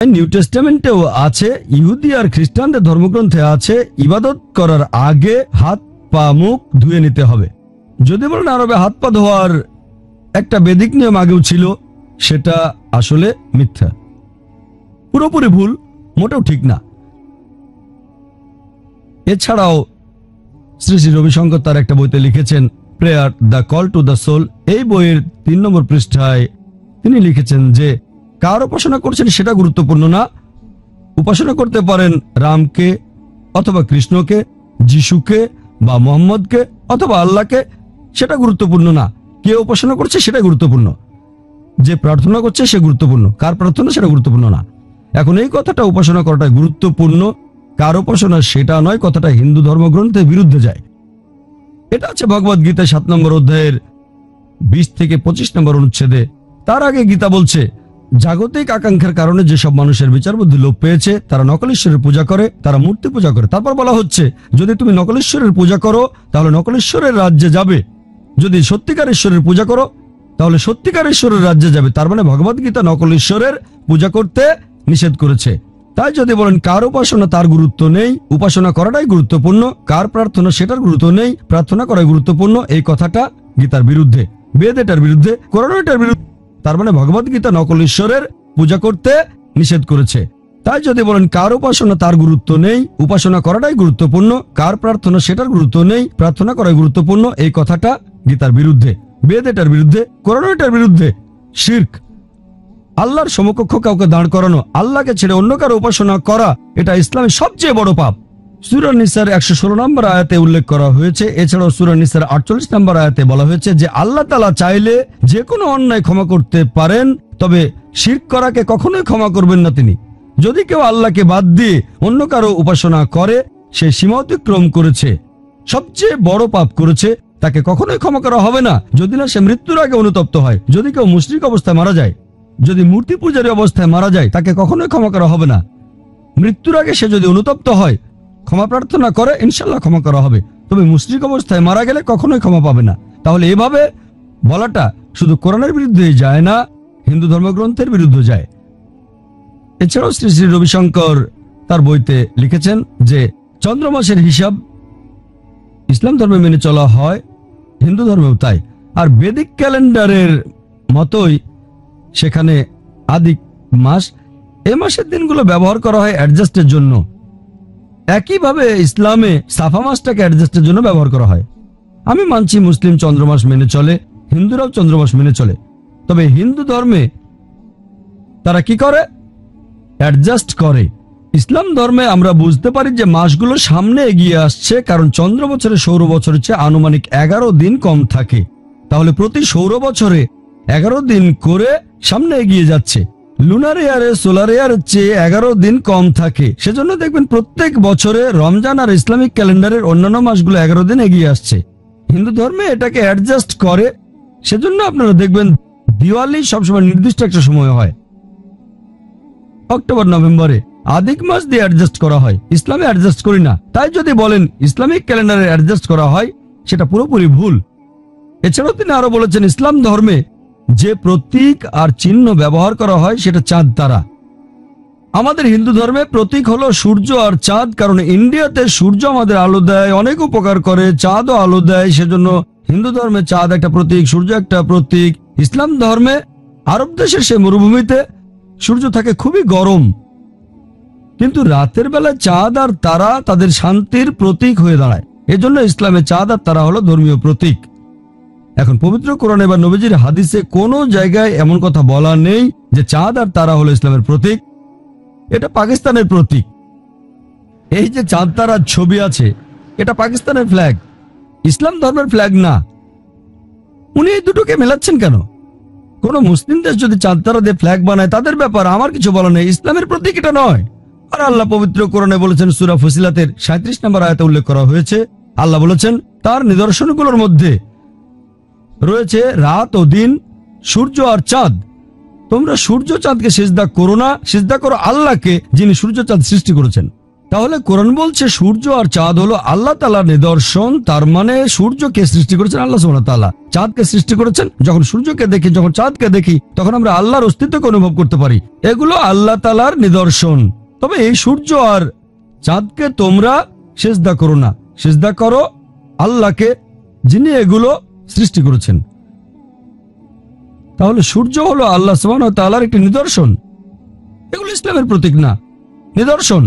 New টেস্টামেন্টেও আছে, ইহুদি আর খ্রিস্টানদের ধর্মগ্রন্থে আছে ইবাদত করার আগে হাত পা মুখ ধুয়ে নিতে হবে। যদি বলেন আরবে হাত পা ধোয়ার একটা বেদিক নিয়ম আগেও ছিল, সেটা আসলে মিথ্যা, পুরোপুরি ভুল, মোটেও ঠিক না। এছাড়াও শ্রী শ্রী রবিশঙ্কর তার একটা বইতে লিখেছেন prayer the call to the soul. এই বইয়ের 3 নম্বর পৃষ্ঠায় তিনি লিখেছেন যে কার উপাসনা করছেন সেটা গুরুত্বপূর্ণ না। উপাসনা করতে পারেন রামকে অথবা কৃষ্ণকে, যিশুকে বা মোহাম্মদকে অথবা আল্লাহকে, সেটা গুরুত্বপূর্ণ না। কে উপাসনা করছে সেটা গুরুত্বপূর্ণ, যে প্রার্থনা করছে সে গুরুত্বপূর্ণ, কার প্রার্থনা সেটা গুরুত্বপূর্ণ না। এখন এই কথাটা উপাসনা করাটা গুরুত্বপূর্ণ, কার উপাসনা সেটা নয়, কথাটা হিন্দু ধর্মগ্রন্থের বিরুদ্ধে যায়। এটা আছে ভগবদ গীতা 7 নম্বর অধ্যায়ের 20 থেকে 25 নম্বর অনুচ্ছেদে। তার আগে গীতা বলছে জাগতিক আকাঙ্ক্ষার কারণে যেসব মানুষের বিচার বুদ্ধি লোপ পেয়েছে তারা নকল ঈশ্বরের পূজা করে, তারা মূর্তি পূজা করে। তারপর বলা হচ্ছে যদি তুমি নকল ঈশ্বরের পূজা করো তাহলে নকল ঈশ্বরের রাজ্যে যাবে, যদি সত্যিকার ঈশ্বরের পূজা করো তাহলে সত্যিকার ঈশ্বরের রাজ্যে যাবে। তার মানে ভগবদ গীতা নকল ঈশ্বরের পূজা করতে নিষেধ করেছে। তাই যদি বলেন কার উপাসনা তার গুরুত্ব নেই, উপাসনা করাটাই গুরুত্বপূর্ণ, কার প্রার্থনা সেটার গুরুত্ব নেই, প্রার্থনা করাই গুরুত্বপূর্ণ, এই কথাটা গীতার বিরুদ্ধে, বেদ এটার বিরুদ্ধে, কোরআন এটার বিরুদ্ধে। তার মানে ভগবদ গীতা নকল ঈশ্বরের পূজা করতে নিষেধ করেছে। তাই যদি বলেন কার উপাসনা তার গুরুত্ব নেই, উপাসনা করাটাই গুরুত্বপূর্ণ, কার প্রার্থনা সেটার গুরুত্ব নেই, প্রার্থনা করাই গুরুত্বপূর্ণ, এই কথাটা গীতার বিরুদ্ধে, বেদ এটার বিরুদ্ধে, কোরআন এটার বিরুদ্ধে। শিরক, আল্লাহর সমকক্ষ কাউকে দাঁড় করানো, আল্লাহকে ছেড়ে অন্য কারো উপাসনা করা, এটা ইসলামের সবচেয়ে বড় পাপ। সূরা নিসার 116 নম্বর আয়াতে উল্লেখ করা হয়েছে। এছাড়াও সূরা নিসার 48 নম্বর আয়াতে বলা হয়েছে যে আল্লাহ তাআলা চাইলে যে কোনো অন্যায় ক্ষমা করতে পারেন, তবে শিরক করাকে কখনোই ক্ষমা করবেন না তিনি। যদি কেউ আল্লাহকে বাদ দিয়ে অন্য কারো উপাসনা করে সে সীমা অতিক্রম করেছে, সবচেয়ে বড় পাপ করেছে, তাকে কখনোই ক্ষমা করা হবে না যদি না সে মৃত্যুর আগে অনুতপ্ত হয়। যদি কেউ মুশরিক অবস্থায় মারা যায়, যদি মূর্তি পূজারী অবস্থায় মারা যায়, তাকে কখনোই ক্ষমা করা হবে না। মৃত্যুর আগে সে যদি অনুতপ্ত হয়, ক্ষমা প্রার্থনা করে, ইনশাল্লাহ ক্ষমা করা হবে। তবে মুশরিক অবস্থায় মারা গেলে কখনোই ক্ষমা পাবে না। তাহলে এভাবে বলাটা শুধু কোরআনের বিরুদ্ধে যায় না, হিন্দু ধর্মগ্রন্থের বিরুদ্ধে যায়। এছাড়াও শ্রী শ্রী রবিশঙ্কর তার বইতে লিখেছেন যে চন্দ্রমাসের হিসাব ইসলাম ধর্মে মেনে চলা হয়, হিন্দু ধর্মেও তাই। আর বেদিক ক্যালেন্ডারের মতোই সেখানে আদিক মাস, এ মাসের দিনগুলো ব্যবহার করা হয় অ্যাডজাস্টের জন্য। একইভাবে ইসলামে সাফা মাসটাকে অ্যাডজাস্টের জন্য ব্যবহার করা হয়। আমি মানছি মুসলিম চন্দ্রমাস মেনে চলে, হিন্দুরাও চন্দ্রমাস মেনে চলে, তবে হিন্দু ধর্মে তারা কি করে? অ্যাডজাস্ট করে। ইসলাম ধর্মে আমরা বুঝতে পারি যে মাসগুলো সামনে এগিয়ে আসছে, কারণ চন্দ্র বছরে সৌর বছরের চেয়ে আনুমানিক 11 দিন কম থাকে। তাহলে প্রতি সৌর বছরে 11 দিন করে সামনে এগিয়ে যাচ্ছে। লুনার ইয়ারে সোলার ইয়ারের চেয়ে 11 দিন কম থাকে। সেজন্য দেখবেন প্রত্যেক বছরে রমজান আর ইসলামিক ক্যালেন্ডারের অন্যান্য মাসগুলো 11 দিন এগিয়ে আসছে। হিন্দু ধর্মে এটাকে অ্যাডজাস্ট করে। সেজন্য আপনারা দেখবেন দিওয়ালি সবসময় নির্দিষ্ট একটা সময় হয়, অক্টোবর নভেম্বরে। আদিক মাস দিয়ে অ্যাডজাস্ট করা হয়, ইসলামে অ্যাডজাস্ট করি না। তাই যদি বলেন ইসলামিক ক্যালেন্ডারে অ্যাডজাস্ট করা হয়, সেটা পুরোপুরি ভুল। এছাড়াও তিনি আরো বলেছেন ইসলাম ধর্মে যে প্রতীক আর চিহ্ন ব্যবহার করা হয় সেটা চাঁদ তারা। আমাদের হিন্দু ধর্মে প্রতীক হলো সূর্য আর চাঁদ, কারণ ইন্ডিয়াতে সূর্য আমাদের আলো দেয়, অনেক উপকার করে, চাঁদও আলো দেয়। সেজন্য হিন্দু ধর্মে চাঁদ একটা প্রতীক, সূর্য একটা প্রতীক। ইসলাম ধর্মে আরব দেশের সে মরুভূমিতে সূর্য থাকে খুবই গরম, কিন্তু রাতের বেলায় চাঁদ আর তারা তাদের শান্তির প্রতীক হয়ে দাঁড়ায়। এজন্য ইসলামে চাঁদ আর তারা হলো ধর্মীয় প্রতীক। এখন পবিত্র কোরআনে বা নবীজির হাদিসে কোনো জায়গায় এমন কথা বলা নেই যে চাঁদ আর তারা হলো ইসলামের প্রতীক। এটা পাকিস্তানের প্রতীক। এই যে চাঁদ তারার ছবি আছে, এটা পাকিস্তানের ফ্ল্যাগ, ইসলাম ধর্মের ফ্ল্যাগ না। উনি এই দুটোকে মেলাচ্ছেন কেন? কোন মুসলিম দেশ যদি চাঁদ তারা দিয়ে ফ্ল্যাগ বানায় তাদের ব্যাপার, আমার কিছু বলা নেই। ইসলামের প্রতীক এটা নয়। আর আল্লাহ পবিত্র কোরআনে বলেছেন, সূরা ফুসিলাতের 37 নম্বর আয়াতে উল্লেখ করা হয়েছে, আল্লাহ বলেছেন তার নিদর্শনগুলোর মধ্যে রয়েছে রাত ও দিন, সূর্য আর চাঁদ। তোমরা সূর্য চাঁদকে সিজদা করো না, সিজদা করো আল্লাহকে যিনি সূর্য চাঁদ সৃষ্টি করেছেন। তাহলে কোরআন বলছে সূর্য আর চাঁদ হলো আল্লাহ তাআলার নিদর্শন। তার মানে সূর্যকে সৃষ্টি করেছেন আল্লাহ সুবহানাহু ওয়া তাআলা, চাঁদকে সৃষ্টি করেছেন। যখন সূর্যকে দেখি, যখন চাঁদকে দেখি, তখন আমরা আল্লাহর অস্তিত্বকে অনুভব করতে পারি। এগুলো আল্লাহ তাআলার নিদর্শন। তবে এই সূর্য আর চাঁদকে তোমরা সিজদা করো না, সিজদা করো আল্লাহকে, যিনি এগুলো সৃষ্টি করেছেন। তাহলে সূর্য হলো আল্লাহ সুবহানাহু ওয়া তাআলার একটি নিদর্শন। এগুলো ইসলামের প্রতীক না, নিদর্শন।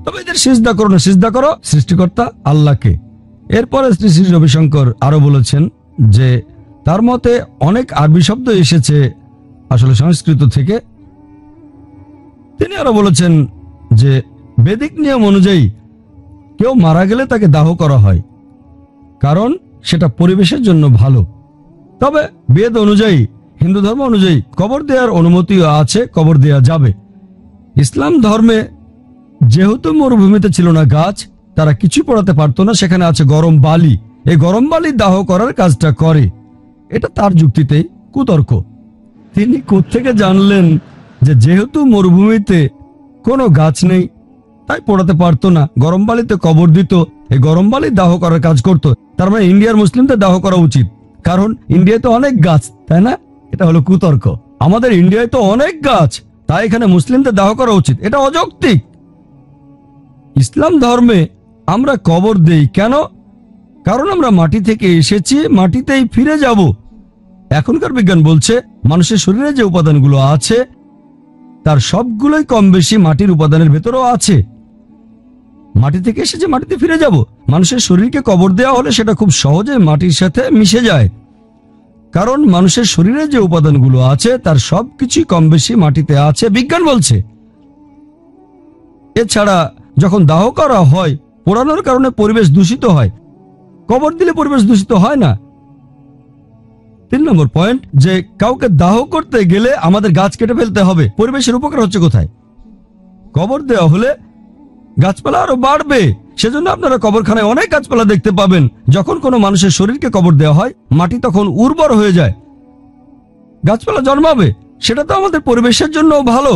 তবে এদের সিজদা করো না, সিজদা করো সৃষ্টিকর্তা আল্লাহকে। এরপরে শ্রী শ্রী রবিশঙ্কর আরো বলেছেন যে তার মতে অনেক আরবি শব্দ এসেছে আসলে সংস্কৃত থেকে। তিনি আরো বলেছেন যে বেদিক নিয়ম অনুযায়ী কেউ মারা গেলে তাকে দাহ করা হয়, কারণ সেটা পরিবেশের জন্য ভালো। তবে বেদ অনুযায়ী, হিন্দু ধর্ম অনুযায়ী কবর দেওয়ার অনুমতিও আছে, কবর দেওয়া যাবে। ইসলাম ধর্মে যেহেতু মরুভূমিতে ছিল না গাছ, তারা কিছু পড়াতে পারতো না, সেখানে আছে গরম বালি। এই গরম বালি দাহ করার কাজটা করে। এটা তার যুক্তিতেই কুতর্ক। তিনি কোত্থেকে জানলেন যে যেহেতু মরুভূমিতে কোনো গাছ নেই তাই পড়াতে পারতো না, গরম বালিতে কবর দিত, এই গরম বালি দাহ করার কাজ করত। তার মানে ইন্ডিয়ার মুসলিমদের দাহ করা উচিত, কারণ ইন্ডিয়ায় তো অনেক গাছ, তাই না? এটা হলো কুতর্ক। আমাদের ইন্ডিয়ায় তো অনেক গাছ, তাই এখানে মুসলিমদের দাহ করা উচিত, এটা অযৌক্তিক। ইসলাম ধর্মে আমরা কবর দেই কেন? কারণ আমরা মাটি থেকে এসেছি, মাটিতেই ফিরে যাব। এখনকার বিজ্ঞান বলছে মানুষের শরীরে যে উপাদানগুলো আছে তার সবগুলোই কম বেশি মাটির উপাদানের ভেতরেও আছে। মাটি থেকে এসেছে, মাটিতে ফিরে যাব। মানুষের শরীরকে কবর দেওয়া হলে সেটা খুব সহজে মাটির সাথে মিশে যায়, কারণ মানুষের শরীরে যে উপাদানগুলো আছে তার সবকিছুই কম বেশি মাটিতে আছে, বিজ্ঞান বলছে। এছাড়া যখন দাহ করা হয়, পোড়ানোর কারণে পরিবেশ দূষিত হয়, কবর দিলে পরিবেশ দূষিত হয় না। 3 নম্বর পয়েন্ট, যে কাউকে দাহ করতে গেলে আমাদের গাছ কেটে ফেলতে হবে। পরিবেশের উপকার হচ্ছে কোথায়? কবর দেওয়া হলে গাছপালা আরো বাড়বে। সেজন্য আপনারা কবরখানায় অনেক গাছপালা দেখতে পাবেন। যখন কোনো মানুষের শরীরকে কবর দেওয়া হয়, মাটি তখন উর্বর হয়ে যায়, গাছপালা জন্মাবে। সেটা তো আমাদের পরিবেশের জন্য ভালো।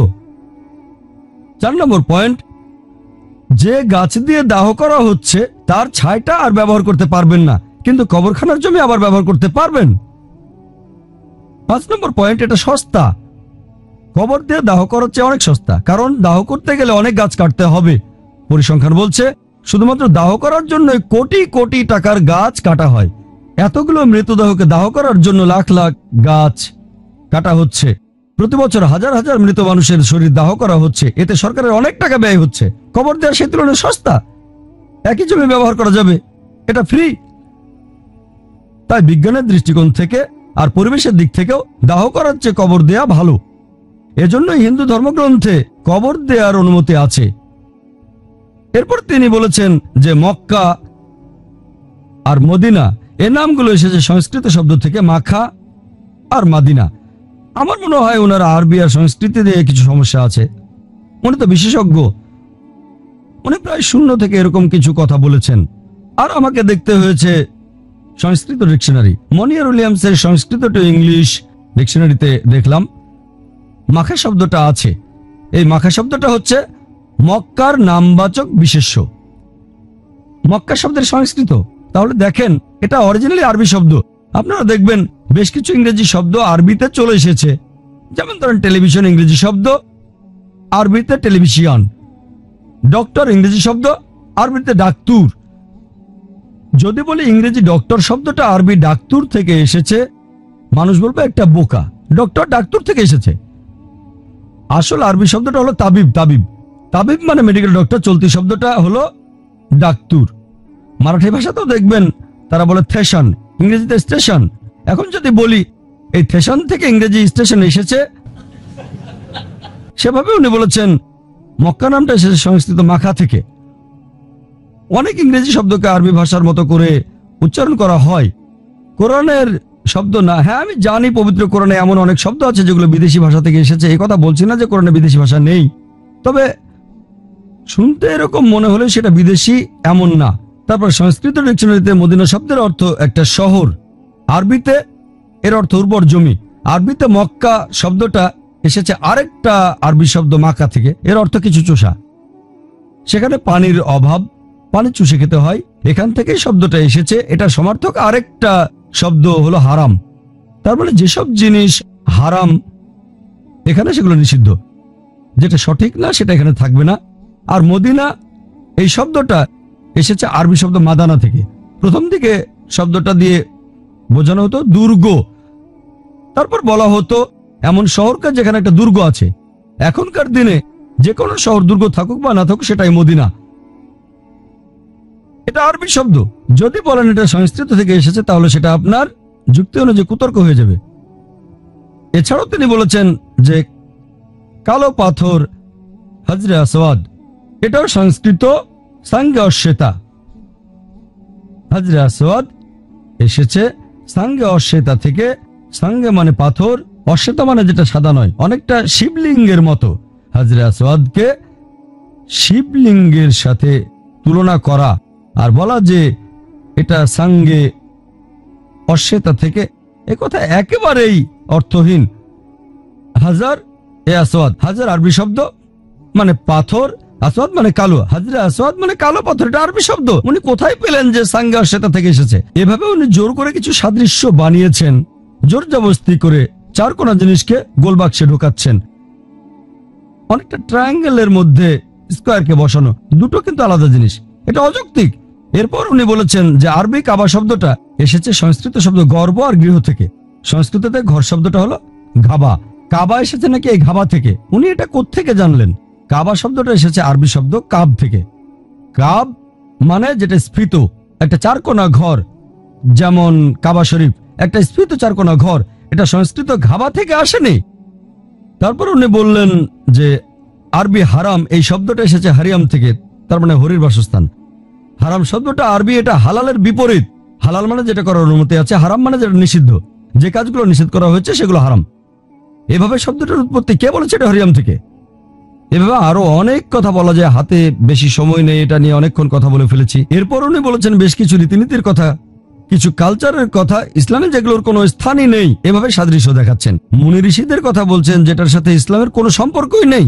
4 নম্বর পয়েন্ট, যে গাছ দিয়ে দাহ করা হচ্ছে তার ছাইটা আর ব্যবহার করতে পারবেন না, কিন্তু কবরখানার জমি আবার ব্যবহার করতে পারবেন। 5 নম্বর পয়েন্ট, এটা সস্তা। কবর দিয়ে দাহ করার চেয়ে অনেক সস্তা, কারণ দাহ করতে গেলে অনেক গাছ কাটতে হবে। পরিসংখ্যান বলছে শুধুমাত্র দাহ করার জন্য কোটি কোটি টাকার গাছ কাটা হয়। এতগুলো মৃতদেহকে দাহ করার জন্য লাখ লাখ গাছ কাটা হচ্ছে। প্রতি বছর হাজার হাজার মৃত মানুষের শরীর দাহ করা হচ্ছে, এতে সরকারের অনেক টাকা ব্যয় হচ্ছে। কবর দেওয়া সেই তুলনায় সস্তা, একই জমি ব্যবহার করা যাবে, এটা ফ্রি। তাই বিজ্ঞানের দৃষ্টিকোণ থেকে আর পরিবেশের দিক থেকেও দাহ করার চেয়ে কবর দেয়া ভালো। এজন্যই হিন্দু ধর্মগ্রন্থে কবর দেওয়ার অনুমতি আছে। এরপর তিনি বলেছেন যে মক্কা আর মদিনা এ নামগুলো এসেছে সংস্কৃত শব্দ থেকে মাখা আর মাদিনা। আমার মনে হয় ওনারা আরবি আর সংস্কৃতি দিয়ে কিছু সমস্যা আছে। উনি তো বিশেষজ্ঞ, উনি প্রায় 0 থেকে এরকম কিছু কথা বলেছেন। আর আমাকে দেখতে হয়েছে সংস্কৃত ডিকশনারি, মনিয়ার উইলিয়ামসের সংস্কৃত টু ইংলিশ ডিকশনারিতে দেখলাম মাখা শব্দটা আছে। এই মাখা শব্দটা হচ্ছে মক্কার নামবাচক বিশেষ্য। মক্কা শব্দের সংস্কৃত। তাহলে দেখেন, এটা অরিজিনালি আরবি শব্দ। আপনারা দেখবেন বেশ কিছু ইংরেজি শব্দ আরবিতে চলে এসেছে। যেমন ধরেন টেলিভিশন ইংরেজি শব্দ, আরবিতে টেলিভিশন। ডক্টর ইংরেজি শব্দ, আরবিতে ডাক্তুর। যদি বলি ইংরেজি ডক্টর শব্দটা আরবি ডাক্তুর থেকে এসেছে, মানুষ বলবে একটা বোকা, ডক্টর ডাক্তুর থেকে এসেছে। আসল আরবি শব্দটা হলো তাবিব। তাবিব তাবিব মানে মেডিকেল ডক্টর। চলতি শব্দটা হলো ডাক্তুর। মারাঠি ভাষাতেও দেখবেন তারা বলে থেশন, ইংরেজিতে স্টেশন। এখন যদি বলি এই থেশন থেকে ইংরেজি স্টেশন এসেছে, সেভাবে উনি বলেছেন মক্কা নামটা এসেছে সংস্কৃত মাখা থেকে। অনেক ইংরেজি শব্দকে আরবি ভাষার মতো করে উচ্চারণ করা হয়, কোরআনের শব্দ না। হ্যাঁ, আমি জানি পবিত্র কোরআনে এমন অনেক শব্দ আছে যেগুলো বিদেশি ভাষা থেকে এসেছে। এই কথা বলছি না যে কোরআনে বিদেশি ভাষা নেই, তবে শুনতে এরকম মনে হলে সেটা বিদেশি এমন না। তারপর সংস্কৃত ডিকশনারিতে মদিনা শব্দের অর্থ একটা শহর, আরবিতে এর অর্থ উর্বর জমি। আরবিতে মক্কা শব্দটা এসেছে আরেকটা আরবি শব্দ মাক্কা থেকে, এর অর্থ কিছু চোষা। সেখানে পানির অভাব, পানি চুষে খেতে হয়, এখান থেকে শব্দটা এসেছে। এটা সমার্থক আরেকটা শব্দ হলো হারাম। তার মানে যেসব জিনিস হারাম এখানে সেগুলো নিষিদ্ধ, যেটা সঠিক না সেটা এখানে থাকবে না। আর মদিনা এই শব্দটা এসেছে আরবি শব্দ মাদানা থেকে। প্রথম দিকে শব্দটা দিয়ে বোঝানো হতো দুর্গ, তারপর বলা হতো এমন শহরকে যেখানে একটা দুর্গ আছে। এখনকার দিনে যে কোনো শহর দুর্গ থাকুক বা না থাকুক সেটাই মদিনা। এটা আরবি শব্দ। যদি বলেন এটা সংস্কৃত থেকে এসেছে তাহলে সেটা আপনার যুক্তি অনুযায়ী কুতর্ক হয়ে যাবে। এছাড়াও তিনি বলেছেন যে কালো পাথর হজরে আসওয়াদ, এটাও সংস্কৃত সাঙ্গে অশ্বেতা। হজরে আসওয়াদ এসেছে সাঙ্গে অশ্বেতা থেকে। সাঙ্গে মানে পাথর, অশ্বেতা মানে যেটা সাদা নয়, অনেকটা শিবলিঙ্গের মতো। হজরে আসওয়াদকে শিবলিঙ্গের সাথে তুলনা করা আর বলা যে এটা সাঙ্গে অশ্বেতা থেকে, একথা একেবারেই অর্থহীন। হাজার এ আসওয়াদ, হাজার আরবি শব্দ মানে পাথর, আসওয়াদ মানে কালো। হাজরে আসওয়াদ মানে কালো পাথর, এটা আরবি শব্দ। উনি কোথায় পেলেন যে সাঙ্গে অশ্বেতা থেকে এসেছে? এভাবে উনি জোর করে কিছু সাদৃশ্য বানিয়েছেন, জোর জবরদস্তি করে চার কোনা জিনিসকে গোল বাক্সে ঢোকাচ্ছেন। অনেকটা ট্রায়াঙ্গেলের মধ্যে স্কোয়ারকে বসানো, দুটো কিন্তু আলাদা জিনিস, এটা অযৌক্তিক। এরপর উনি বলেছেন যে আরবি কাবা শব্দটা এসেছে সংস্কৃত শব্দ গর্ব আর গৃহ থেকে। সংস্কৃততে ঘর শব্দটা হলো ঘাবা, কাবা এসেছে নাকি এই ঘাবা থেকে। উনি এটা কোত্থেকে জানলেন? কাবা শব্দটা এসেছে আরবি শব্দ কাব থেকে। কাব মানে যেটা স্ফীত, একটা চারকোনা ঘর, যেমন কাবা শরীফ একটা স্ফীত চারকোনা ঘর, এটা সংস্কৃত ঘাবা থেকে আসেনি। তারপর উনি বললেন যে আরবি হারাম এই শব্দটা এসেছে হারিয়াম থেকে, তার মানে হরির বাসস্থান। হারাম শব্দটা আরবি, এটা হালালের বিপরীত। হালাল মানে যেটা করার অনুমতি আছে, হারাম মানে যেটা নিষিদ্ধ, যে কাজগুলো নিষেধ করা হয়েছে সেগুলো হারাম। এভাবে শব্দটার উৎপত্তি কে বলেছে? এটা হরিয়াম থেকে। এভাবে আরো অনেক কথা বলা যায়, হাতে বেশি সময় নেই, এটা নিয়ে অনেকক্ষণ কথা বলে ফেলেছি। এরপর উনি বলেছেন বেশ কিছু রীতিনীতির কথা, কিছু কালচারের কথা, ইসলামে যেগুলোর কোনো স্থানই নেই, এভাবে সাদৃশ্য দেখাচ্ছেন। মুনি ঋষিদের কথা বলছেন যেটার সাথে ইসলামের কোনো সম্পর্কই নেই।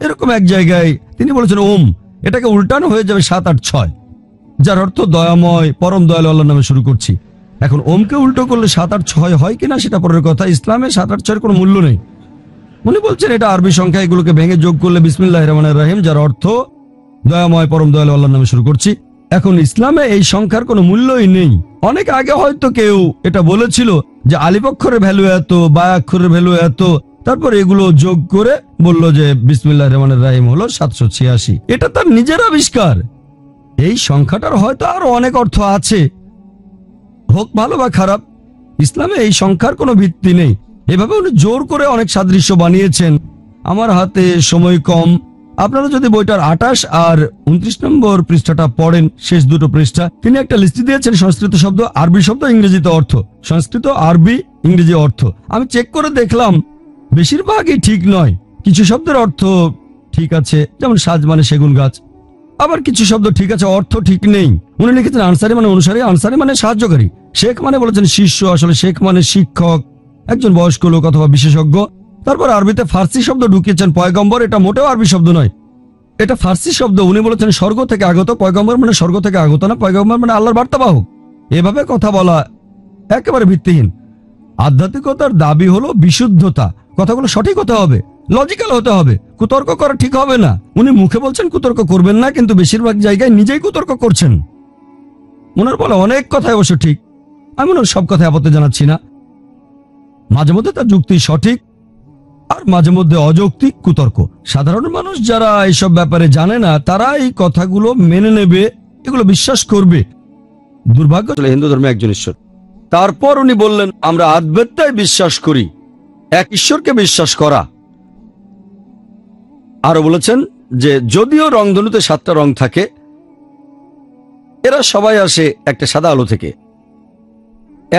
এরকম এক জায়গায় তিনি বলেছেন ওম, এটাকে উল্টানো হয়ে যাবে 7, 8, 6, যার অর্থ দয়াময় পরম দয়ালু আল্লাহর নামে শুরু করছি। এখন ওমকে উল্টো করলে 7, 8, 6 হয় কিনা সেটা পরের কথা। ইসলামে 7, 8, 6 কোনো মূল্য নেই। উনি বলছেন এটা আরবি সংখ্যা, এগুলোকে ভেঙে যোগ করলে বিসমিল্লাহির রহমানির রহিম, যার অর্থ দয়াময় পরম দয়ালু আল্লাহর নামে শুরু করছি। এখন ইসলামে এই সংখ্যার কোনো মূল্যই নেই। অনেক আগে হয়তো কেউ এটা বলেছিল যে আলিফ অক্ষরের ভ্যালু এত, বা অক্ষরের ভ্যালু এত, তারপর এগুলো যোগ করে বলল যে বিসমিল্লাহির রহমানির রহিম হলো 786। এটা তার নিজের আবিষ্কার। এই সংখ্যাটার হয়তো আরো অনেক অর্থ আছে, হোক ভালো বা খারাপ, ইসলামে এই সংখ্যার কোনো ভিত্তি নেই। এভাবে উনি জোর করে অনেক সাদৃশ্য বানিয়েছেন। আমার হাতে সময় কম, আপনারা যদি বইটার 28 আর 29 নম্বর পৃষ্ঠাটা পড়েন, শেষ দুটো পৃষ্ঠা, তিনি একটা লিস্ট দিয়েছেন সংস্কৃত শব্দ, আরবি শব্দ, ইংরেজিতে অর্থ। সংস্কৃত, আরবি, ইংরেজি অর্থ আমি চেক করে দেখলাম বেশিরভাগই ঠিক নয়। কিছু শব্দের অর্থ ঠিক আছে, যেমন সাজ মানে সেগুন গাছ, আবার কিছু শব্দ ঠিক আছে, অর্থ ঠিক নেই। উনি লিখেছেন আনসারি মানে অনুসারী, আনসারি মানে সাহায্যকারী, শেখ মানে বলেছেন শিষ্য, আসলে শেখ মানে শিক্ষক, একজন বয়স্ক লোক অথবা বিশেষজ্ঞ। তারপর আরবিতে ফার্সি শব্দ ঢুকিয়েছেন পয়গম্বর, এটা মোটেও আরবি শব্দ নয়, এটা ফার্সি শব্দ। উনি বলেছেন স্বর্গ থেকে আগত, পয়গম্বর মানে স্বর্গ থেকে আগত না, পয়গম্বর মানে আল্লাহর বার্তাবাহক। এভাবে কথা বলা একেবারে ভিত্তিহীন। আধ্যাত্মিকতার দাবি হলো বিশুদ্ধতা, কথাগুলো সঠিক হতে হবে, লজিক্যাল হতে হবে, কুতর্ক করা ঠিক হবে না। উনি মুখে বলছেন কুতর্ক করবেন না, কিন্তু বেশিরভাগ জায়গায় নিজেই কুতর্ক করছেন। ওনার বলে অনেক কথাই অবশ্য ঠিক, আমি ওনার সব কথা আপত্তি জানাচ্ছি না। মাঝে মধ্যে তার যুক্তি সঠিক, আর মাঝে মধ্যে অযৌক্তিক কুতর্ক। সাধারণ মানুষ যারা এইসব ব্যাপারে জানে না, তারা এই কথাগুলো মেনে নেবে, এগুলো বিশ্বাস করবে। দুর্ভাগ্য হিন্দু ধর্মে একজন ঈশ্বর। তারপর উনি বললেন আমরা আদ্বৈতায় বিশ্বাস করি, এক ঈশ্বরকে বিশ্বাস করা। আরো বলেছেন যে যদিও রংধনুতে 7টা রং থাকে, এরা সবাই আসে একটা সাদা আলো থেকে।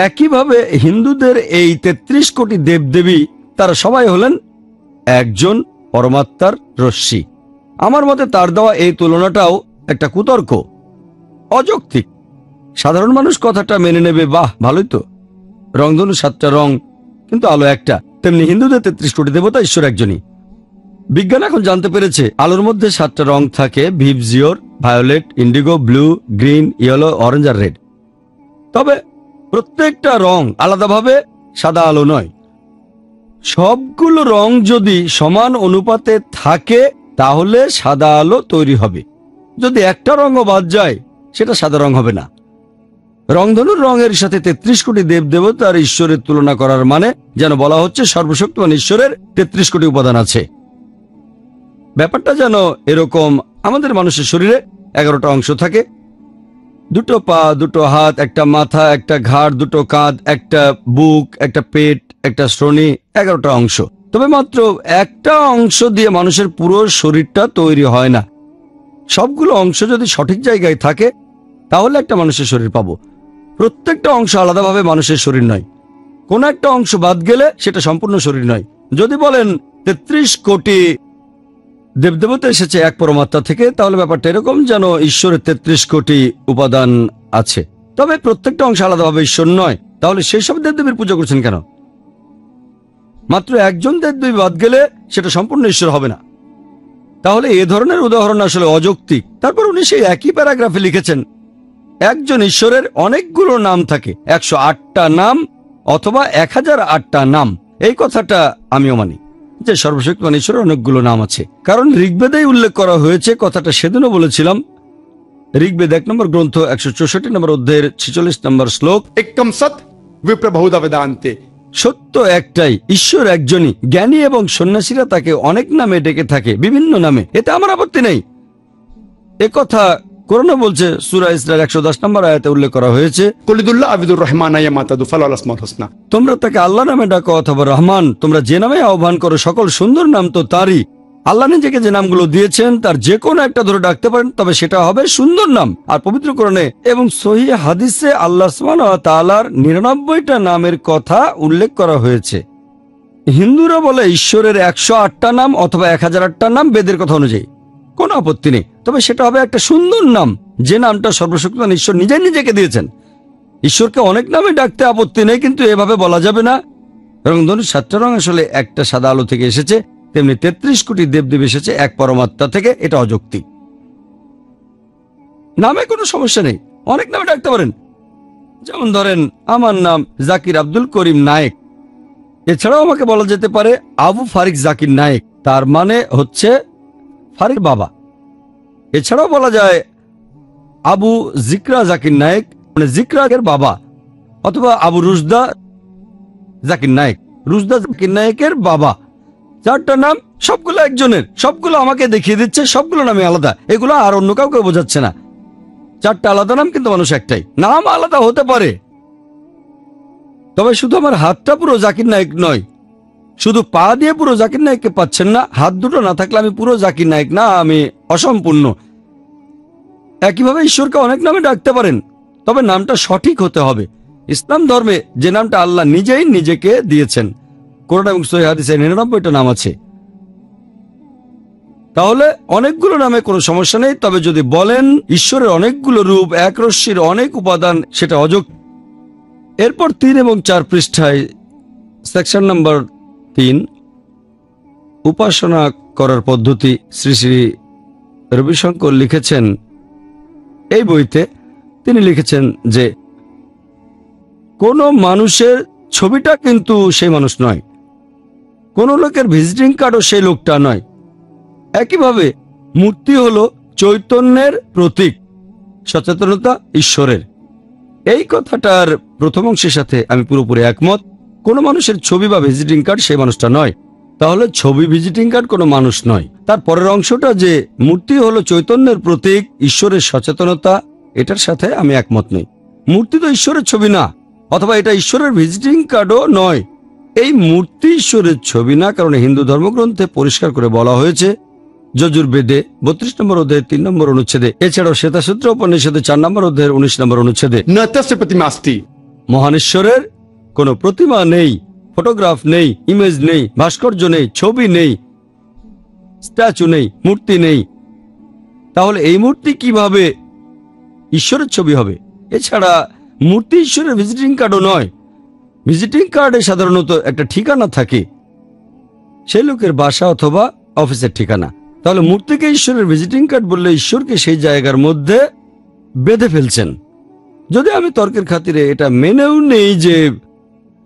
একইভাবে হিন্দুদের এই 33 কোটি দেবদেবী, তারা সবাই হলেন একজন পরমাত্মার রশ্মি। আমার মতে তার দেওয়া এই তুলনাটাও একটা কুতর্ক, অযৌক্তিক। সাধারণ মানুষ কথাটা মেনে নেবে, বাহ ভালোই তো, রংধনু 7টা রং কিন্তু আলো একটা। তেমনি হিন্দুদের 33 কোটি দেবতা, ঈশ্বর একজনই। বিজ্ঞান এখন জানতে পেরেছে আলোর মধ্যে 7টা রং থাকে: VIBGYOR, violet, indigo, blue, green, yellow, orange আর রেড। তবে প্রত্যেকটা রং আলাদাভাবে সাদা আলো নয়। সবগুলো রং যদি সমান অনুপাতে থাকে তাহলে সাদা আলো তৈরি হবে। যদি একটা রঙও বাদ যায় সেটা সাদা রং হবে না। রংধনুর রঙের সাথে 33 কোটি দেবদেবতার ঈশ্বরের তুলনা করার মানে যেন বলা হচ্ছে সর্বশক্তিমান ঈশ্বরের 33 কোটি উপাদান আছে। ব্যাপারটা যেন এরকম, আমাদের মানুষের শরীরে 11টা অংশ থাকে: 2টো পা, 2টো হাত, একটা মাথা, একটা ঘাড়, 2টো কাঁধ, একটা বুক, একটা পেট, একটা শ্রোণী, 11টা অংশ। তবে মাত্র একটা অংশ দিয়ে মানুষের পুরো শরীরটা তৈরি হয় না। সবগুলো অংশ যদি সঠিক জায়গায় থাকে তাহলে একটা মানুষের শরীর পাবো। প্রত্যেকটা অংশ আলাদাভাবে মানুষের শরীর নয়। কোন একটা অংশ বাদ গেলে সেটা সম্পূর্ণ শরীর নয়। যদি বলেন 33 কোটি দেবদেবতা এসেছে এক পরমাত্মা থেকে, তাহলে ব্যাপারটা এরকম যেন ঈশ্বরের 33 কোটি উপাদান আছে। তবে প্রত্যেকটা অংশ আলাদাভাবে ঈশ্বর নয়। তাহলে সেই সব দেবদেবীর পূজা করছেন কেন? মাত্র একজন দেবদেবী বাদ গেলে সেটা সম্পূর্ণ ঈশ্বর হবে না। তাহলে এ ধরনের উদাহরণ আসলে অযৌক্তিক। তারপর উনি সেই একই প্যারাগ্রাফে লিখেছেন, একজন ঈশ্বরের অনেকগুলো নাম থাকে, 108টা নাম অথবা 1008টা নাম। এই কথাটা আমিও মানি যে সর্বশক্তিমান ঈশ্বরের অনেকগুলো নাম আছে, কারণ ঋগ্বেদেই উল্লেখ করা হয়েছে। কথাটা সেদিনও বলেছিলাম। ঋগ্বেদ 1 নম্বর গ্রন্থ 164 নম্বর অধ্যায়ের 46 নম্বর শ্লোক, एकम सत विप्र बहुधा वेदांते। সত্য একটাই, ঈশ্বর একজনই। জ্ঞানী এবং সন্ন্যাসীরা তাকে অনেক নামে ডেকে থাকে, বিভিন্ন নামে। এতে আমার আপত্তি নেই। একথা কোরআনে বলছে, সূরা ইসরার 110 নম্বর আয়াতে উল্লেখ করা হয়েছে, কুলিদুল্লাহ আবিদুর রহমান ইয়ামাতাদু ফালাল আসমাউল হুসনা। তোমরা তাকে আল্লাহ নামে ডাকো অথবা রহমান, তোমরা যে নামে আহ্বান করো সকল সুন্দর নাম তো তারই। আল্লাহ নিজেকে যে নামগুলো দিয়েছেন তার যে কোনো একটা ধরে ডাকতে পারেন, তবে সেটা হবে সুন্দর নাম। আর পবিত্র কোরআনে এবং সহিহ হাদিসে আল্লাহ সুবহানাহু ওয়া তাআলার 99টা নামের কথা উল্লেখ করা হয়েছে। হিন্দুরা বলে ঈশ্বরের 108টা নাম অথবা 1008টা নাম বেদের কথা অনুযায়ী, কোনো আপত্তি নেই। তবে সেটা হবে একটা সুন্দর নাম, যে নামটা সর্বশক্তিমান ঈশ্বর নিজেই নিজেকে দিয়েছেন। ঈশ্বরকে অনেক নামে ডাকতে আপত্তি নেই, কিন্তু এভাবে বলা যাবে না। রংধনুর 7টা রং আসলে একটা সাদা আলো থেকে এসেছে, তেমনি 33 কোটি দেবদেব এসেছে এক পরমাত্মা থেকে। এটা অযৌক্তিক। নামে কোনো সমস্যা নেই, অনেক নামে ডাকতে পারেন। যেমন ধরেন, আমার নাম জাকির আব্দুল করিম নায়েক, এছাড়াও আমাকে বলা যেতে পারে আবু ফারিক জাকির নায়েক, তার মানে হচ্ছে ফারিক বাবা। এছাড়াও বলা যায় আবু জিকরা জাকির নায়েক, মানে জিকরাকের বাবা, অথবা আবু রুজদা জাকির নায়েক, রুজদা জাকির নায়েকের বাবা। 4টা নাম, সবগুলো একজনের, সবগুলো আমাকে দেখিয়ে দিচ্ছে, সবগুলো নামে আলাদা। এগুলো আর অন্য কাউকে বোঝাচ্ছে না। 4টা আলাদা নাম, কিন্তু মানুষ একটাই। নাম আলাদা হতে পারে, তবে শুধু আমার হাতটা পুরো জাকির নায়েক নয়। শুধু পা দিয়ে পুরো জাকির নায়েককে পাচ্ছেন না। হাত দুটো না থাকলে আমি পুরো জাকির নায়েক না, আমি অসম্পূর্ণ। একইভাবে ঈশ্বরকে অনেক নামে ডাকতে পারেন, তবে নামটা সঠিক হতে হবে। ইসলাম ধর্মে যে নামটা আল্লাহ নিজেই নিজেকে দিয়েছেন, কোরআন এবং সহিহ হাদিসে 99টা নাম আছে। তাহলে অনেকগুলো নামে কোনো সমস্যা নেই। তবে যদি বলেন ঈশ্বরের অনেকগুলো রূপ, এক রশ্মির অনেক উপাদান, সেটা অযৌক্তিক। এরপর 3 এবং 4 পৃষ্ঠায় সেকশন নম্বর 3, উপাসনা করার পদ্ধতি, শ্রী শ্রী রবিশঙ্কর লিখেছেন এই বইতে। তিনি লিখেছেন যে কোন মানুষের ছবিটা কিন্তু সেই মানুষ নয়, কোন লোকের ভিজিটিং কার্ডও সেই লোকটা নয়। একইভাবে মূর্তি হলো চৈতন্যের প্রতীক, সচেতনতা ঈশ্বরের। এই কথাটার প্রথম অংশের সাথে আমি পুরোপুরি একমত। কোনো মানুষের ছবি বা ভিজিটিং কার্ড সেই মানুষটা নয়, তাহলে ছবি ভিজিটিং কার্ড কোনো মানুষ নয়। তার পরের অংশটা যে মূর্তি হলো চৈতন্যের প্রতীক, ঈশ্বরের সচেতনতা, এটার সাথে আমি একমত নই। মূর্তি তো ঈশ্বরের ছবি না, অথবা এটা ঈশ্বরের ভিজিটিং কার্ডও নয়। এই মূর্তি ঈশ্বরের ছবি না, কারণ হিন্দু ধর্মগ্রন্থে পরিষ্কার করে বলা হয়েছে, যজুর্বেদে 32 নম্বর অধ্যায়ের 3 নম্বর অনুচ্ছেদে, এছাড়াও শ্বেতাসূত্র উপনিষদে 4 নম্বর অধ্যায়ের 19 নম্বর অনুচ্ছেদে, न तस्य प्रतिमास्ति। মহানেশ্বরের কোনো প্রতিমা নেই, ফটোগ্রাফ নেই, ইমেজ নেই, ভাস্কর্য নেই, ছবি নেই, স্ট্যাচু নেই, মূর্তি নেই। তাহলে এই মূর্তি কিভাবে ঈশ্বরের ছবি হবে? এছাড়া মূর্তি ঈশ্বরের ভিজিটিং কার্ডও নয়। ভিজিটিং কার্ডে সাধারণত একটা ঠিকানা থাকে, সেই লোকের বাসা অথবা অফিসের ঠিকানা। তাহলে মূর্তিকে ঈশ্বরের ভিজিটিং কার্ড বললে ঈশ্বরকে সেই জায়গার মধ্যে বেঁধে ফেলছেন। যদি আমি তর্কের খাতিরে এটা মেনেও নেই যে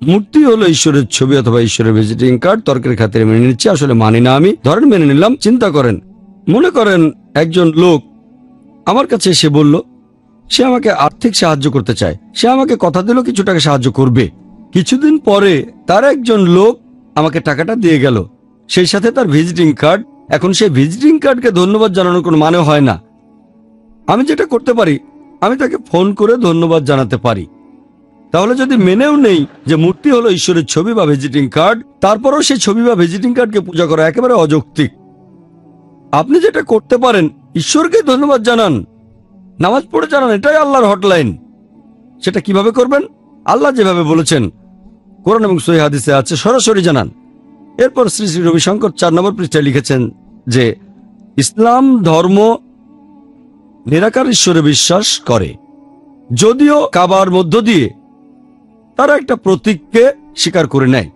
মূর্তি হলো ঈশ্বরের ছবি অথবা ঈশ্বরের ভিজিটিং কার্ড, তর্কের খাতিরে মেনে নিচ্ছি, আসলে মানি না আমি, ধরেন মেনে নিলাম। চিন্তা করেন, মনে করেন একজন লোক আমার কাছে এসে বলল সে আমাকে আর্থিক সাহায্য করতে চায়, সে আমাকে কথা দিল কিছু টাকা সাহায্য করবে। কিছুদিন পরে তার একজন লোক আমাকে টাকাটা দিয়ে গেল, সেই সাথে তার ভিজিটিং কার্ড। এখন সেই ভিজিটিং কার্ডকে ধন্যবাদ জানানোর কোনো মানে হয় না। আমি যেটা করতে পারি, আমি তাকে ফোন করে ধন্যবাদ জানাতে পারি। তাহলে যদি মেনেও নেই যে মূর্তি হলো ঈশ্বরের ছবি বা ভিজিটিং কার্ড, তারপরও সেই ছবি বা ভিজিটিং কার্ডকে পূজা করা একেবারে অযৌক্তিক। আপনি যেটা করতে পারেন, ঈশ্বরকে ধন্যবাদ জানান, নামাজ পড়ে জানান, এটাই আল্লাহর হটলাইন। সেটা কিভাবে করবেন? আল্লাহ যেভাবে বলেছেন কোরআন এবং সহিহ হাদিসে আছে, সরাসরি জানান। এরপর শ্রী শ্রী রবিশঙ্কর 4 নম্বর পৃষ্ঠায় লিখেছেন যে ইসলাম ধর্ম নিরাকার ঈশ্বরে বিশ্বাস করে, যদিও কাবার মধ্য দিয়ে তারা একটা প্রতীককে স্বীকার করে নেয়।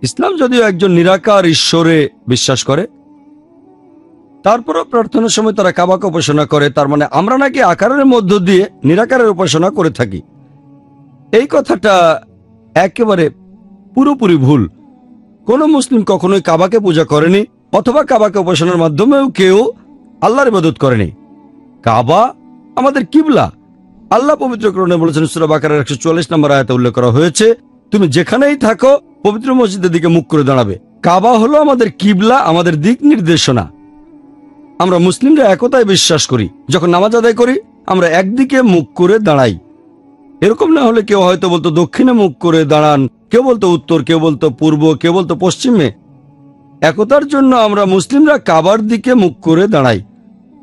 ইসলাম যদিও একজন নিরাকার ঈশ্বরে বিশ্বাস করে, তারপরও প্রার্থনার সময় তারা কাবাকে উপাসনা করে। তার মানে আমরা নাকি আকারের মধ্য দিয়ে নিরাকারের উপাসনা করে থাকি। এই কথাটা একেবারে পুরোপুরি ভুল। কোন মুসলিম কখনোই কাবাকে পূজা করেনি, অথবা কাবাকে উপাসনার মাধ্যমেও কেউ আল্লাহর ইবাদত করেনি। কাবা আমাদের কিবলা। আল্লাহ পবিত্র কোরআনে বলেছেন, সূরা বাকারার 144 নম্বর আয়াতে উল্লেখ করা হয়েছে, তুমি যেখানেই থাকো পবিত্র মসজিদের দিকে মুখ করে দাঁড়াবে। কাবা হলো আমাদের কিবলা, আমাদের দিক নির্দেশনা। আমরা মুসলিমরা একতায় বিশ্বাস করি। যখন নামাজ আদায় করি আমরা একদিকে মুখ করে দাঁড়াই। এরকম না হলে কেউ হয়তো বলতো দক্ষিণে মুখ করে দাঁড়ান, কেউ বলতো উত্তর, কেউ বলতো পূর্ব, কেউ বলতো পশ্চিমে। একতার জন্য আমরা মুসলিমরা কাবার দিকে মুখ করে দাঁড়াই।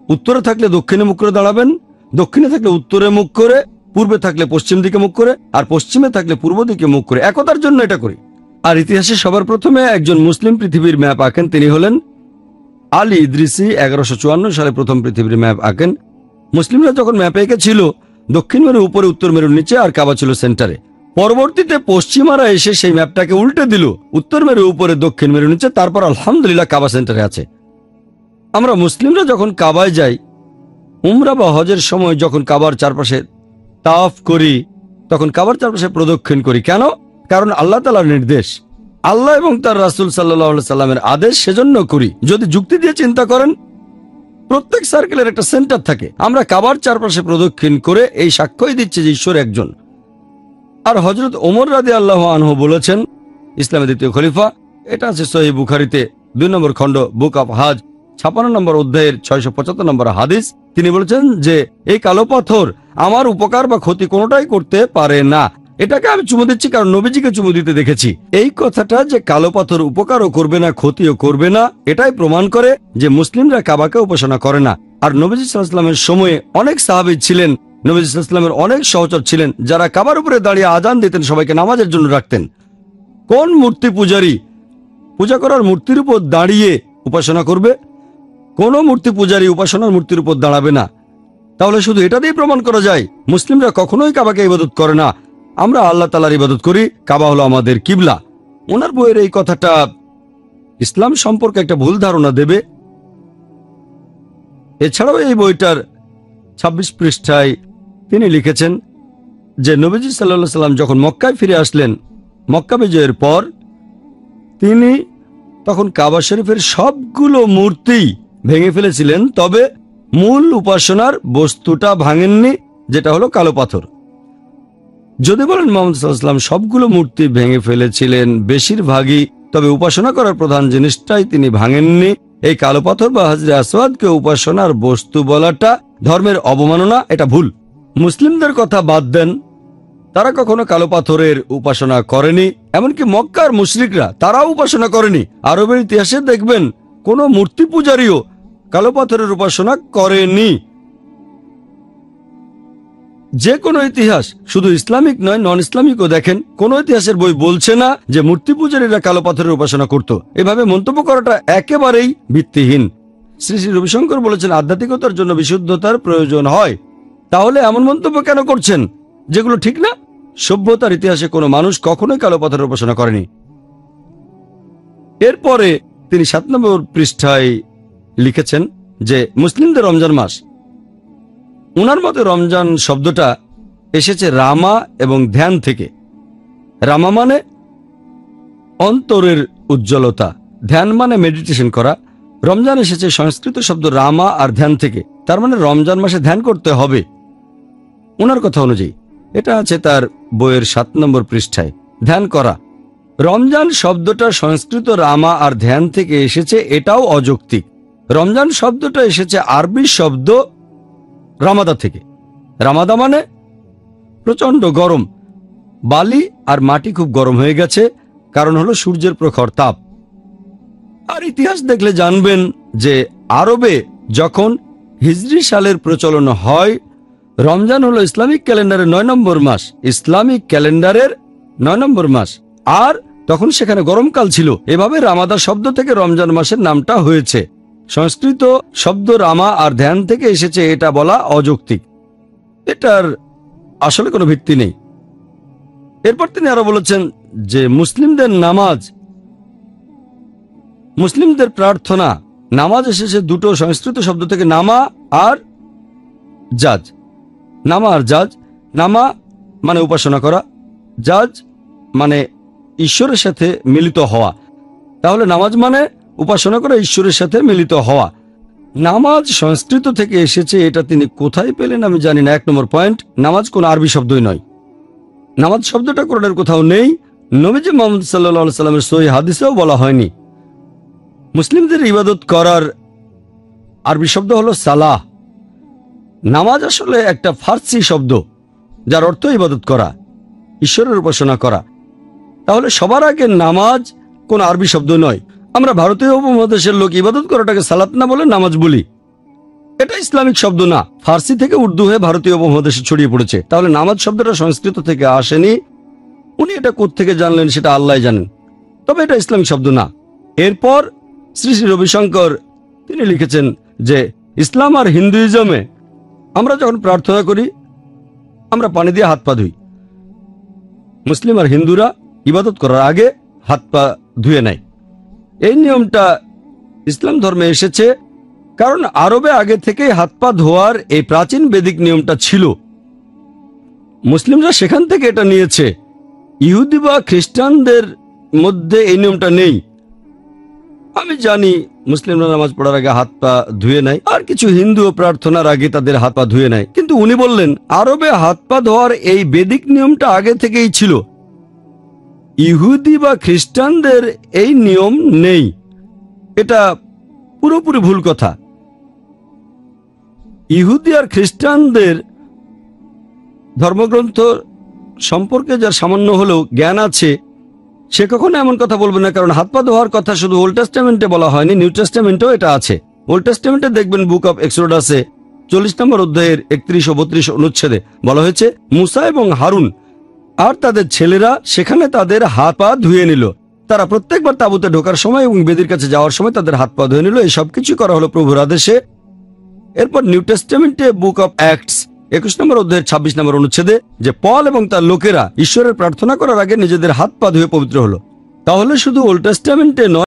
উত্তরে থাকলে দক্ষিণে মুখ করে দাঁড়াবেন, দক্ষিণে থাকলে উত্তরে মুখ করে, পূর্বে থাকলে পশ্চিম দিকে মুখ করে, আর পশ্চিমে থাকলে পূর্ব দিকে মুখ করে। একতার জন্য এটা করি। আর ইতিহাসে সবার প্রথমে একজন মুসলিম পৃথিবীর ম্যাপ আঁকেন, তিনি হলেন আলী ইদ্রিসি। 1154 সালে প্রথম পৃথিবীর ম্যাপ আঁকেন। মুসলিমরা যখন ম্যাপে এঁকেছিল, দক্ষিণ মেরু উপরে, উত্তর মেরুর নিচে, আর কাবা ছিল সেন্টারে। পরবর্তীতে পশ্চিমারা এসে সেই ম্যাপটাকে উল্টে দিল, উত্তর মেরু উপরে, দক্ষিণ মেরু নিচে, তারপর আলহামদুলিল্লাহ কাবা সেন্টারে আছে। আমরা মুসলিমরা যখন কাবায় যাই, উমরা বা হজের সময় যখন কাবার চারপাশে তাওয়াফ করি, তখন কাবার চারপাশে প্রদক্ষিণ করি। কেন? কারণ আল্লাহ তাআলার নির্দেশ, আল্লাহ এবং তার রাসূল সাল্লাল্লাহু আলাইহি সাল্লামের আদেশ, সেজন্য করি। যদি যুক্তি দিয়ে চিন্তা করেন, প্রত্যেক সার্কেলের একটা সেন্টার থাকে। আমরা কাবার চারপাশে প্রদক্ষিণ করে এই সাক্ষ্যই দিচ্ছি যে ঈশ্বর একজন। আর হযরত ওমর রাদিয়াল্লাহু আনহু বলেছেন, ইসলামের দ্বিতীয় খলিফা, এটা আছে সহিহ বুখারীতে 2 নম্বর খণ্ড, বুক অফ হাজ 56 নম্বর অধ্যায়ের 675 নম্বর হাদিস। তিনি বলেছেন যে এই কালো পাথর আমার উপকার বা ক্ষতি কোনোটাই করতে পারে না। এটাকে আমি চুমু দিচ্ছি কারণ নবীজিকে চুমু দিতে দেখেছি। এই কথাটা যে কালো পাথর উপকারও করবে না, ক্ষতিও করবে না, এটাই প্রমাণ করে যে মুসলিমরা কাবাকে উপাসনা করে না। আর নবীজি সাল্লাল্লাহু আলাইহি ওয়াসাল্লামের সময়ে অনেক সাহাবী ছিলেন, নবীজি সাল্লাল্লাহু আলাইহি ওয়াসাল্লামের অনেক সহচর ছিলেন, যারা কাবার উপরে দাঁড়িয়ে আজান দিতেন, সবাইকে নামাজের জন্য রাখতেন। কোন মূর্তি পূজারী পূজা করার মূর্তির উপর দাঁড়িয়ে উপাসনা করবে? কোন মূর্তি পূজারী উপাসনার মূর্তির উপর দাঁড়াবে না। তাহলে শুধু এটা দিয়ে প্রমাণ করা যায় মুসলিমরা কখনোই কাবাকে ইবাদত করে না। আমরা আল্লাহ তাআলার ইবাদত করি, কাবা হলো আমাদের কিবলা। ওনার বইয়ের এই কথাটা ইসলাম সম্পর্কে একটা ভুল ধারণা দেবে। এছাড়াও এই বইটার 26 পৃষ্ঠায় তিনি লিখেছেন যে নবীজি সাল্লাল্লাহু আলাইহি সাল্লাম যখন মক্কায় ফিরে আসলেন, মক্কা বিজয়ের পর, তিনি তখন কাবা শরীফের সবগুলো মূর্তি ভেঙে ফেলেছিলেন, তবে মূল উপাসনার বস্তুটা ভাঙেননি, যেটা হলো কালো পাথর। যদি বলেন মুহাম্মদ সাল্লাল্লাহু আলাইহি ওয়াসাল্লাম সবগুলো মূর্তি ভেঙে ফেলেছিলেন, বেশিরভাগই, তবে উপাসনা করার প্রধান জিনিসটাই তিনি ভাঙেননি। এই কালো পাথর বা হাজরে আসওয়াদকে উপাসনার বস্তু বলাটা ধর্মের অবমাননা, এটা ভুল। মুসলিমদের কথা বাদ দেন, তারা কখনো কালো পাথরের উপাসনা করেনি। এমনকি মক্কার মুশরিকরা তারাও উপাসনা করেনি। আরবের ইতিহাসে দেখবেন কোন মূর্তি পূজারীও কালো পাথরের উপাসনা করেনি। যে কোনো ইতিহাস, শুধু ইসলামিক নয়, নন ইসলামিকও দেখেন, কোন ইতিহাসের বই বলছে না যে মূর্তি পূজারীরা কালো পাথরের উপাসনা করত। এভাবে মন্তব্য করাটা একেবারেই ভিত্তিহীন। শ্রী শ্রী রবিশঙ্কর বলেছেন, আধ্যাত্মিকতার জন্য বিশুদ্ধতার প্রয়োজন হয়। তাহলে এমন মন্তব্য কেন করছেন যেগুলো ঠিক না? সভ্যতার ইতিহাসে কোনো মানুষ কখনোই কালো পাথরের উপাসনা করেনি। এরপরে তিনি 7 নম্বর পৃষ্ঠায় লিখেছেন যে মুসলিমদের রমজান মাস, ওনার মতে রমজান শব্দটা এসেছে রামা এবং ধ্যান থেকে। রামা মানে অন্তরের উজ্জ্বলতা, ধ্যান মানে মেডিটেশন করা। রমজান এসেছে সংস্কৃত শব্দ রামা আর ধ্যান থেকে, তার মানে রমজান মাসে ধ্যান করতে হবে ওনার কথা অনুযায়ী। এটা আছে তার বইয়ের 7 নম্বর পৃষ্ঠায়। ধ্যান করা, রমজান শব্দটা সংস্কৃত রামা আর ধ্যান থেকে এসেছে, এটাও অযৌক্তিক। রমজান শব্দটা এসেছে আরবি শব্দ রামাদা থেকে। রামাদা মানে প্রচন্ড গরম, বালি আর মাটি খুব গরম হয়ে গেছে, কারণ হলো সূর্যের প্রখর তাপ। আর ইতিহাস দেখলে জানবেন যে আরবে যখন হিজরি সালের প্রচলন হয়, রমজান হলো ইসলামিক ক্যালেন্ডারের 9 নম্বর মাস, ইসলামিক ক্যালেন্ডারের 9 নম্বর মাস, আর তখন সেখানে গরমকাল ছিল। এভাবে রামাদা শব্দ থেকে রমজান মাসের নামটা হয়েছে। সংস্কৃত শব্দ রামা আর ধ্যান থেকে এসেছে, এটা বলা অযৌক্তিক, এটার আসলে কোনো ভিত্তি নেই। এরপর তিনি আরো বলেছেন যে মুসলিমদের নামাজ, মুসলিমদের প্রার্থনা, নামাজ এসেছে দুটো সংস্কৃত শব্দ থেকে, নামা আর জাজ। নামা আর জাজ, নামা মানে উপাসনা করা, জাজ মানে ঈশ্বরের সাথে মিলিত হওয়া। তাহলে নামাজ মানে উপাসনা করা, ঈশ্বরের সাথে মিলিত হওয়া। নামাজ সংস্কৃত থেকে এসেছে, এটা তিনি কোথায় পেলেন আমি জানি না। 1 নম্বর পয়েন্ট, নামাজ কোন আরবি শব্দই নয়। নামাজ শব্দটা কোরআনের কোথাও নেই, নবীজি মুহাম্মদ সাল্লাল্লাহু আলাইহি সাল্লামের সহিহ হাদিসেও বলা হয়নি। মুসলিমদের ইবাদত করার আরবি শব্দ হলো সালাহ। নামাজ আসলে একটা ফার্সি শব্দ যার অর্থ ইবাদত করা, ঈশ্বরের উপাসনা করা। তাহলে সবার আগে নামাজ কোন আরবি শব্দ নয়। আমরা ভারতীয় উপমহাদেশের লোক ইবাদত করাটাকে সালাত না বলে নামাজ বলি, এটা ইসলামিক শব্দ না, ফার্সি থেকে উর্দু হয়ে ভারতীয় উপমহাদেশে ছড়িয়ে পড়েছে। তাহলে নামাজ শব্দটা সংস্কৃত থেকে আসেনি। উনি এটা কোত্থেকে জানলেন সেটা আল্লাহ জানেন, তবে এটা ইসলামিক শব্দ না। এরপর শ্রী শ্রী রবিশঙ্কর তিনি লিখেছেন যে ইসলাম আর হিন্দুইজমে আমরা যখন প্রার্থনা করি আমরা পানি দিয়ে হাত পা ধুই। মুসলিম আর হিন্দুরা ইবাদত করার আগে হাত পা ধুয়ে নেয়। এই নিয়মটা ইসলাম ধর্মে এসেছে কারণ আরবে আগে থেকে হাত পা ধোয়ার এই প্রাচীন বেদিক নিয়মটা ছিল। মুসলিমরা সেখান থেকে এটা নিয়েছে। ইহুদি বা খ্রিস্টানদের মধ্যে এই নিয়মটা নেই। আমি জানি মুসলিমরা নামাজ পড়ার আগে হাত পা ধুয়ে নেয়, আর কিছু হিন্দু প্রার্থনার আগে তাদের হাত পা ধুয়ে নেয়। কিন্তু উনি বললেন আরবে হাত পা ধোয়ার এই বেদিক নিয়মটা আগে থেকেই ছিল। ইহুদি বা খ্রিস্টানদের এই নিয়ম নেই, এটা পুরোপুরি ভুল কথা। ইহুদি আর খ্রিস্টানদের ধর্মগ্রন্থ সম্পর্কে যার সামান্য হলেও জ্ঞান আছে সে কখনো এমন কথা বলবে না, কারণ হাত পা ধোয়ার কথা শুধু ওল্ড টেস্টামেন্টে বলা হয়নি, নিউ টেস্টামেন্টেও এটা আছে। ওল্ড টেস্টামেন্টে দেখবেন বুক অফ এক্সোডাসে 40 নম্বর অধ্যায়ের 31 ও 32 অনুচ্ছেদে বলা হয়েছে মুসা এবং হারুন আর তাদের ছেলেরা সেখানে তাদের হাত পা ধুয়ে নিল। তারা প্রত্যেকবার তাঁবুতে ঢোকার সময় এবং বেদির কাছে যাওয়ার সময় তাদের হাত পা ধুয়ে নিল। এই সব কিছু করা হলো প্রভুর আদেশে। এরপর নিউ টেস্টামেন্টে বুক অফ অ্যাক্টস 21 নম্বর অধ্যায়ের 26 নম্বর অনুচ্ছেদে যে পল এবং তার লোকেরা ঈশ্বরের প্রার্থনা করার আগে নিজেদের হাত পা ধুয়ে পবিত্র হলো। তাহলে শুধু ওল্ড টেস্টামেন্টে নয়,